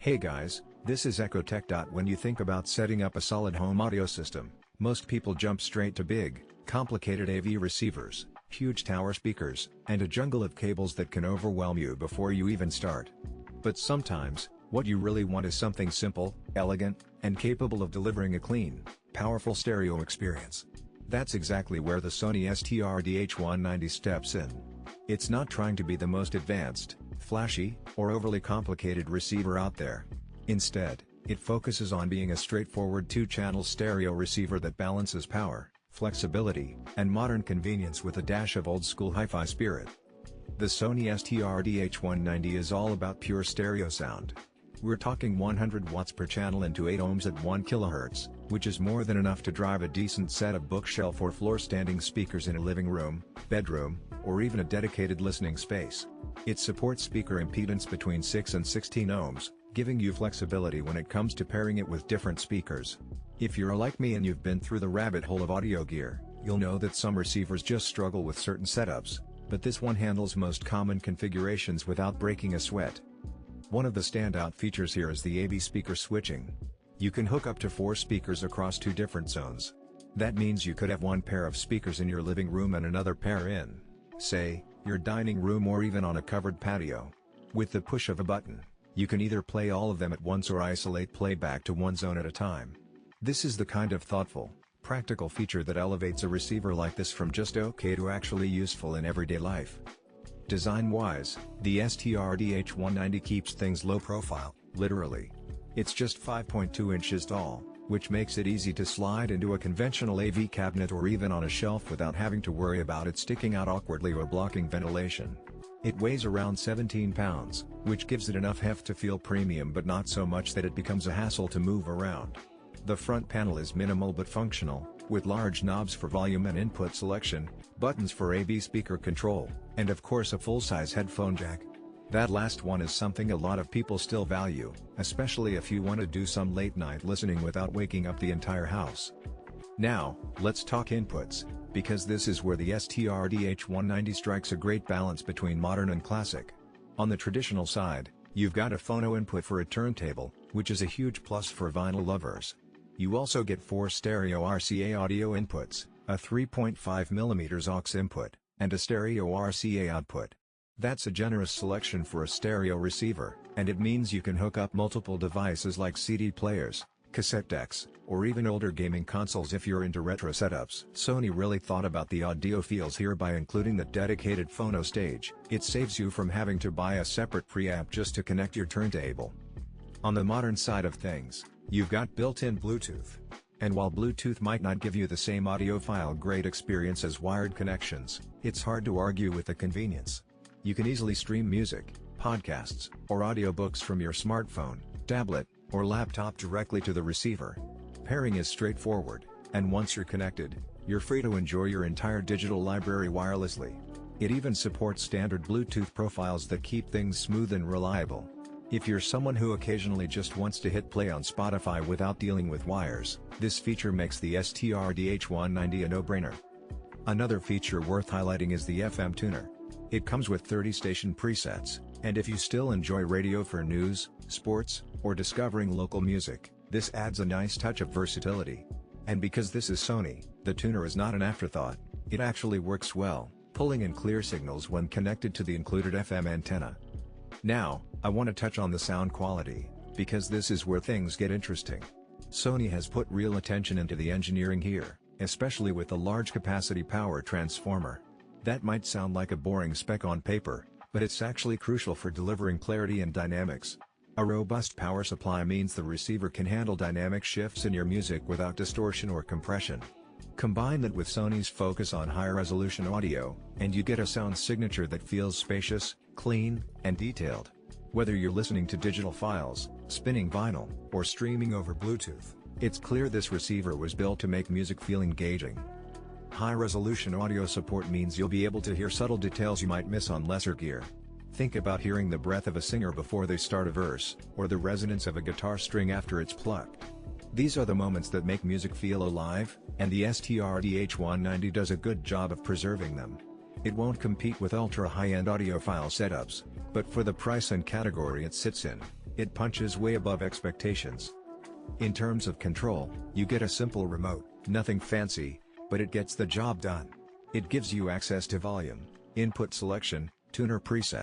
Hey guys, this is EchoTech. When you think about setting up a solid home audio system, most people jump straight to big, complicated AV receivers, huge tower speakers, and a jungle of cables that can overwhelm you before you even start. But sometimes, what you really want is something simple, elegant, and capable of delivering a clean, powerful stereo experience. That's exactly where the Sony STRDH190 steps in. It's not trying to be the most advanced, flashy, or overly complicated receiver out there. Instead, it focuses on being a straightforward two-channel stereo receiver that balances power, flexibility, and modern convenience with a dash of old-school hi-fi spirit. The Sony STRDH190 is all about pure stereo sound. We're talking 100 watts per channel into 8 ohms at 1 kHz, which is more than enough to drive a decent set of bookshelf or floor-standing speakers in a living room, bedroom, or even a dedicated listening space. It supports speaker impedance between 6 and 16 ohms, giving you flexibility when it comes to pairing it with different speakers. If you're like me and you've been through the rabbit hole of audio gear, you'll know that some receivers just struggle with certain setups, but this one handles most common configurations without breaking a sweat. One of the standout features here is the AV speaker switching. You can hook up to 4 speakers across 2 different zones. That means you could have one pair of speakers in your living room and another pair in, say, your dining room or even on a covered patio. With the push of a button, you can either play all of them at once or isolate playback to one zone at a time. This is the kind of thoughtful, practical feature that elevates a receiver like this from just okay to actually useful in everyday life. Design-wise, the STRDH190 keeps things low profile, literally. It's just 5.2 inches tall, which makes it easy to slide into a conventional AV cabinet or even on a shelf without having to worry about it sticking out awkwardly or blocking ventilation. It weighs around 17 pounds, which gives it enough heft to feel premium but not so much that it becomes a hassle to move around. The front panel is minimal but functional, with large knobs for volume and input selection, buttons for AV speaker control, and of course a full-size headphone jack. That last one is something a lot of people still value, especially if you want to do some late-night listening without waking up the entire house. Now, let's talk inputs, because this is where the STRDH190 strikes a great balance between modern and classic. On the traditional side, you've got a phono input for a turntable, which is a huge plus for vinyl lovers. You also get 4 stereo RCA audio inputs, a 3.5mm aux input, and a stereo RCA output. That's a generous selection for a stereo receiver, and it means you can hook up multiple devices like CD players, cassette decks, or even older gaming consoles if you're into retro setups. Sony really thought about the audiophiles here by including the dedicated Phono stage. It saves you from having to buy a separate preamp just to connect your turntable. On the modern side of things, you've got built-in Bluetooth. And while Bluetooth might not give you the same audiophile-grade experience as wired connections, it's hard to argue with the convenience. You can easily stream music, podcasts, or audiobooks from your smartphone, tablet, or laptop directly to the receiver. Pairing is straightforward, and once you're connected, you're free to enjoy your entire digital library wirelessly. It even supports standard Bluetooth profiles that keep things smooth and reliable. If you're someone who occasionally just wants to hit play on Spotify without dealing with wires, this feature makes the STRDH190 a no-brainer. Another feature worth highlighting is the FM tuner. It comes with 30 station presets, and if you still enjoy radio for news, sports, or discovering local music, this adds a nice touch of versatility. And because this is Sony, the tuner is not an afterthought. It actually works well, pulling in clear signals when connected to the included FM antenna. Now, I want to touch on the sound quality, because this is where things get interesting. Sony has put real attention into the engineering here, especially with the large capacity power transformer. That might sound like a boring spec on paper, but it's actually crucial for delivering clarity and dynamics. A robust power supply means the receiver can handle dynamic shifts in your music without distortion or compression. Combine that with Sony's focus on high-resolution audio, and you get a sound signature that feels spacious, clean, and detailed. Whether you're listening to digital files, spinning vinyl, or streaming over Bluetooth, it's clear this receiver was built to make music feel engaging. High-resolution audio support means you'll be able to hear subtle details you might miss on lesser gear. Think about hearing the breath of a singer before they start a verse, or the resonance of a guitar string after it's plucked. These are the moments that make music feel alive, and the STRDH190 does a good job of preserving them. It won't compete with ultra-high-end audiophile setups, but for the price and category it sits in, It punches way above expectations. In terms of control, you get a simple remote, nothing fancy, but it gets the job done. It gives you access to volume, input selection, tuner preset,